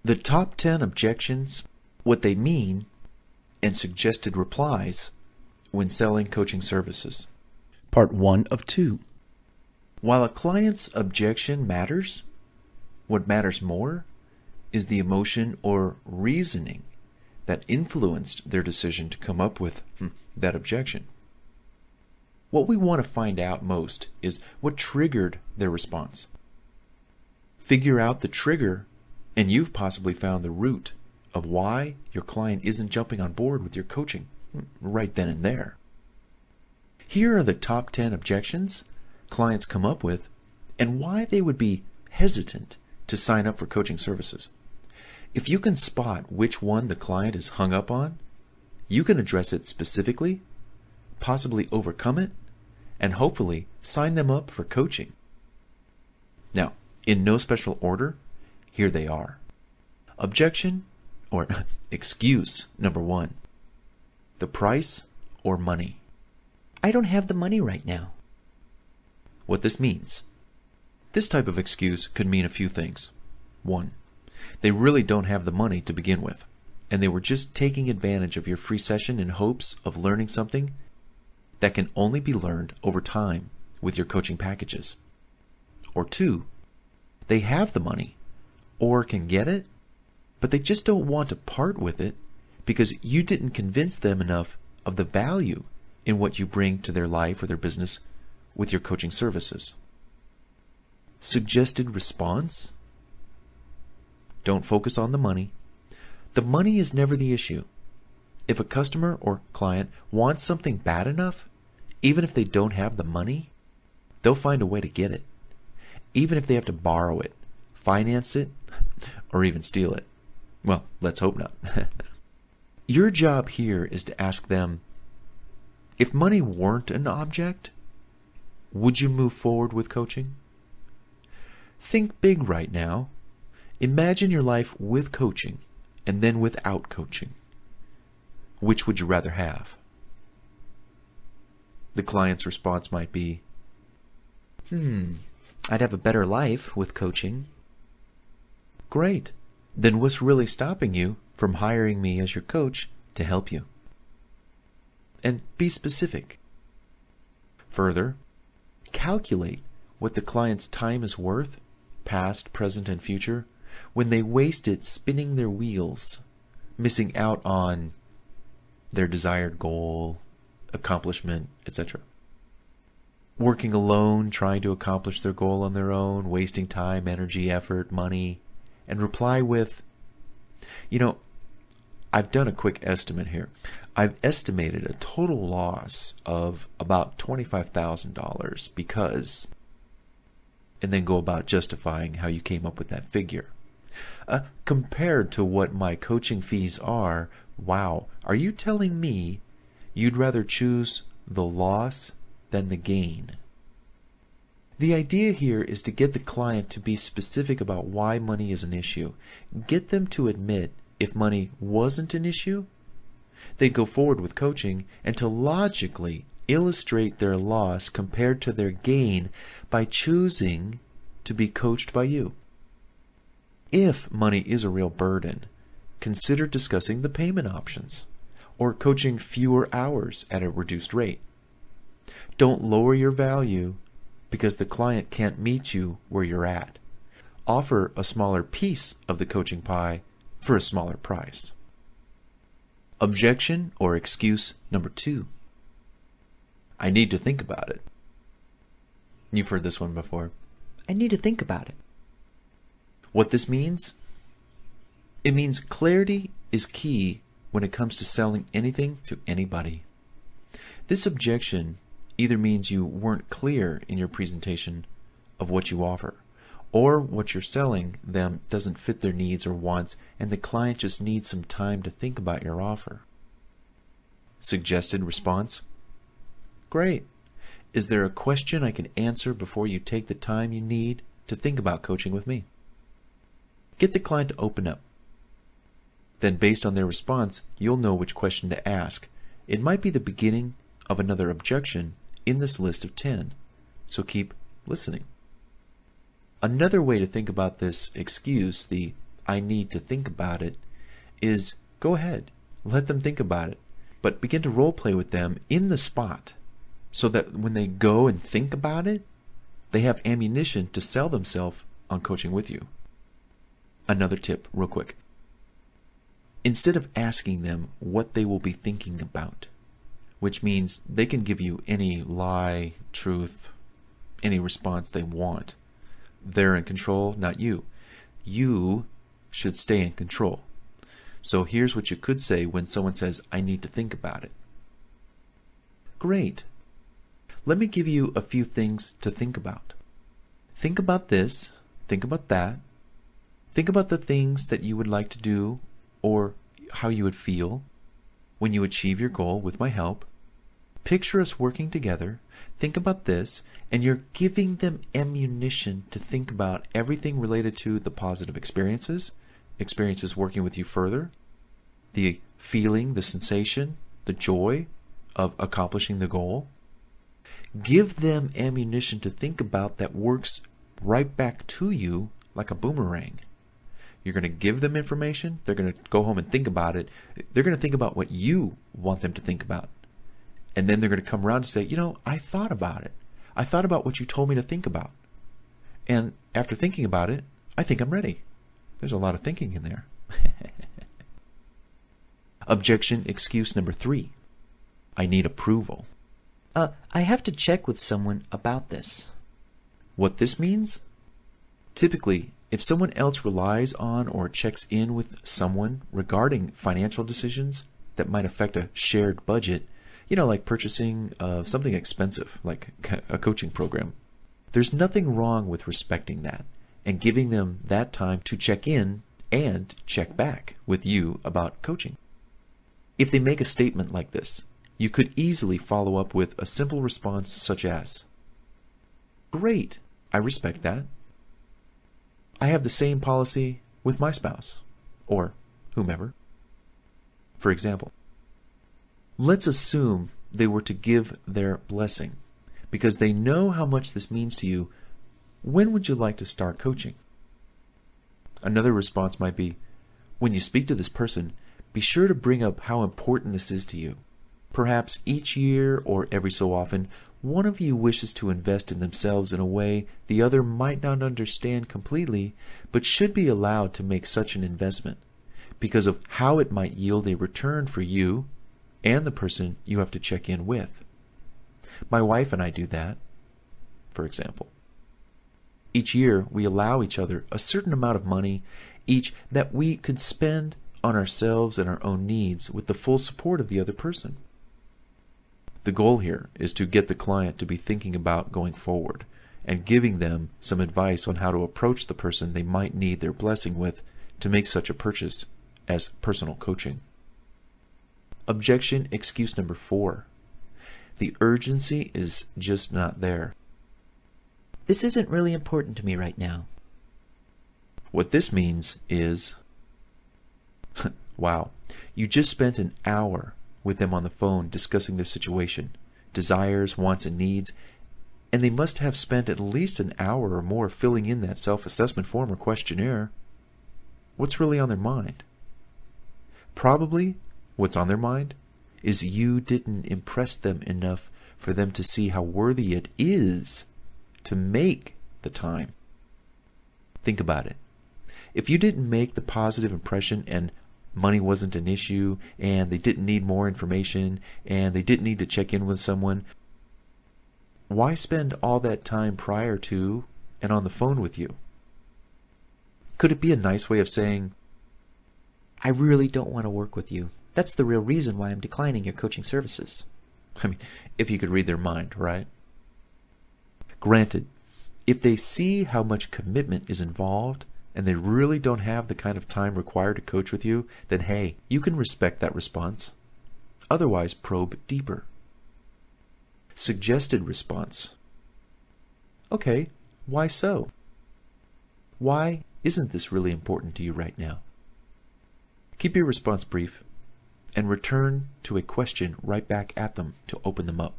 The top 10 objections, what they mean, and suggested replies when selling coaching services. Part 1 of 2. While a client's objection matters, what matters more is the emotion or reasoning that influenced their decision to come up with that objection. What we want to find out most is what triggered their response. Figure out the trigger, and you've possibly found the root of why your client isn't jumping on board with your coaching right then and there. Here are the top 10 objections clients come up with and why they would be hesitant to sign up for coaching services. If you can spot which one the client is hung up on, you can address it specifically, possibly overcome it, and hopefully sign them up for coaching. Now, in no special order, here they are. Objection or excuse number 1. The price or money. I don't have the money right now. What this means. This type of excuse could mean a few things. 1. They really don't have the money to begin with, and they were just taking advantage of your free session in hopes of learning something that can only be learned over time with your coaching packages. Or 2, they have the money or can get it, but they just don't want to part with it because you didn't convince them enough of the value in what you bring to their life or their business with your coaching services. Suggested response? Don't focus on the money. The money is never the issue. If a customer or client wants something bad enough, even if they don't have the money, they'll find a way to get it. Even if they have to borrow it, finance it, or even steal it. Well, let's hope not. Your job here is to ask them, if money weren't an object, would you move forward with coaching? Think big right now. Imagine your life with coaching and then without coaching. Which would you rather have? The client's response might be, I'd have a better life with coaching. Great. Then what's really stopping you from hiring me as your coach to help you? And be specific. Further, calculate what the client's time is worth, past, present, and future, when they waste it spinning their wheels, missing out on their desired goal, accomplishment, etc. Working alone, trying to accomplish their goal on their own, wasting time, energy, effort, money, and reply with, I've done a quick estimate here. I've estimated a total loss of about $25,000 because, and then go about justifying how you came up with that figure. Compared to what my coaching fees are, wow, are you telling me you'd rather choose the loss than the gain? The idea here is to get the client to be specific about why money is an issue. Get them to admit if money wasn't an issue, they'd go forward with coaching, and to logically illustrate their loss compared to their gain by choosing to be coached by you. If money is a real burden, consider discussing the payment options or coaching fewer hours at a reduced rate. Don't lower your value because the client can't meet you where you're at. Offer a smaller piece of the coaching pie for a smaller price. Objection or excuse number 2. I need to think about it. You've heard this one before. I need to think about it. What this means? It means clarity is key when it comes to selling anything to anybody. This objection either means you weren't clear in your presentation of what you offer, or what you're selling them doesn't fit their needs or wants, and the client just needs some time to think about your offer. Suggested response? Great. Is there a question I can answer before you take the time you need to think about coaching with me? Get the client to open up. Then based on their response, you'll know which question to ask. It might be the beginning of another objection in this list of 10, so keep listening. Another way to think about this excuse, the I need to think about it is go ahead, let them think about it, but begin to role play with them in the spot so that when they go and think about it, they have ammunition to sell themselves on coaching with you. Another tip, real quick. Instead of asking them what they will be thinking about, which means they can give you any lie, truth, any response they want. They're in control, not you. You should stay in control. So here's what you could say when someone says, I need to think about it. Great. Let me give you a few things to think about. Think about this. Think about that. Think about the things that you would like to do or how you would feel when you achieve your goal with my help. Picture us working together. Think about this, and you're giving them ammunition to think about everything related to the positive experiences working with you further, the feeling, the sensation, the joy of accomplishing the goal. Give them ammunition to think about that works right back to you like a boomerang. You're going to give them information. They're going to go home and think about it. They're going to think about what you want them to think about. And then they're going to come around and say, I thought about it. I thought about what you told me to think about. And after thinking about it, I think I'm ready. There's a lot of thinking in there. Objection excuse number 3. I need approval. I have to check with someone about this. What this means? Typically, if someone else relies on or checks in with someone regarding financial decisions that might affect a shared budget, like purchasing of something expensive, like a coaching program, there's nothing wrong with respecting that and giving them that time to check in and check back with you about coaching. If they make a statement like this, you could easily follow up with a simple response such as, Great, I respect that. I have the same policy with my spouse, or whomever. For example, let's assume they were to give their blessing because they know how much this means to you. When would you like to start coaching? Another response might be, when you speak to this person, be sure to bring up how important this is to you. Perhaps each year or every so often, one of you wishes to invest in themselves in a way the other might not understand completely, but should be allowed to make such an investment because of how it might yield a return for you and the person you have to check in with. My wife and I do that, for example. Each year, we allow each other a certain amount of money each that we could spend on ourselves and our own needs with the full support of the other person. The goal here is to get the client to be thinking about going forward and giving them some advice on how to approach the person they might need their blessing with to make such a purchase as personal coaching. Objection excuse number 4. The urgency is just not there. This isn't really important to me right now. What this means is, wow, you just spent an hour with them on the phone discussing their situation, desires, wants, and needs, and they must have spent at least an hour or more filling in that self-assessment form or questionnaire. What's really on their mind? Probably what's on their mind is you didn't impress them enough for them to see how worthy it is to make the time. Think about it. If you didn't make the positive impression and money wasn't an issue and they didn't need more information and they didn't need to check in with someone, why spend all that time prior to and on the phone with you? Could it be a nice way of saying, I really don't want to work with you. That's the real reason why I'm declining your coaching services. If you could read their mind, right? Granted, if they see how much commitment is involved and they really don't have the kind of time required to coach with you, then hey, you can respect that response. Otherwise, probe deeper. Suggested response. Okay, why so? Why isn't this really important to you right now? Keep your response brief and return to a question right back at them to open them up.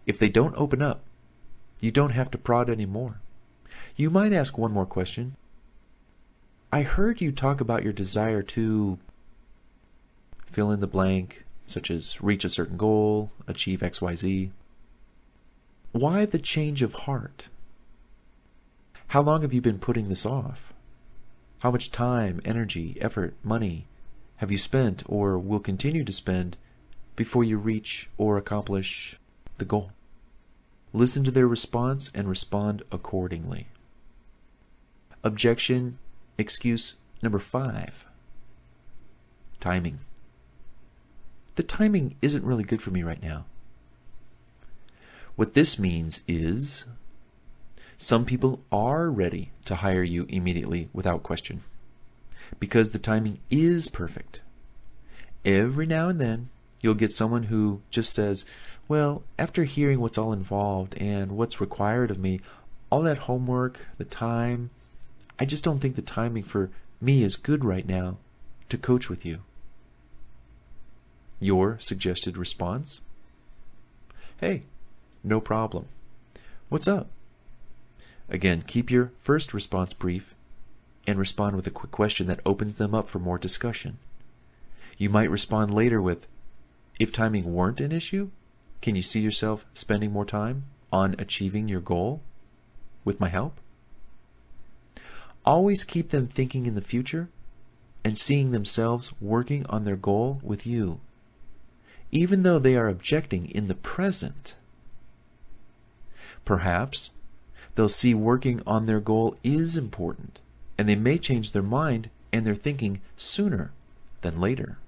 If they don't open up, you don't have to prod anymore. You might ask one more question. I heard you talk about your desire to fill in the blank, such as reach a certain goal, achieve XYZ. Why the change of heart? How long have you been putting this off? How much time, energy, effort, money have you spent or will continue to spend before you reach or accomplish the goal? Listen to their response and respond accordingly. Objection, excuse number 5. Timing. The timing isn't really good for me right now. What this means is some people are ready to hire you immediately without question because the timing is perfect. Every now and then, you'll get someone who just says, well, after hearing what's all involved and what's required of me, all that homework, the time, I just don't think the timing for me is good right now to coach with you. Your suggested response? Hey, no problem. What's up? Again, keep your first response brief and respond with a quick question that opens them up for more discussion. You might respond later with, if timing weren't an issue, can you see yourself spending more time on achieving your goal with my help? Always keep them thinking in the future and seeing themselves working on their goal with you, even though they are objecting in the present. Perhaps they'll see working on their goal is important, and they may change their mind and their thinking sooner than later.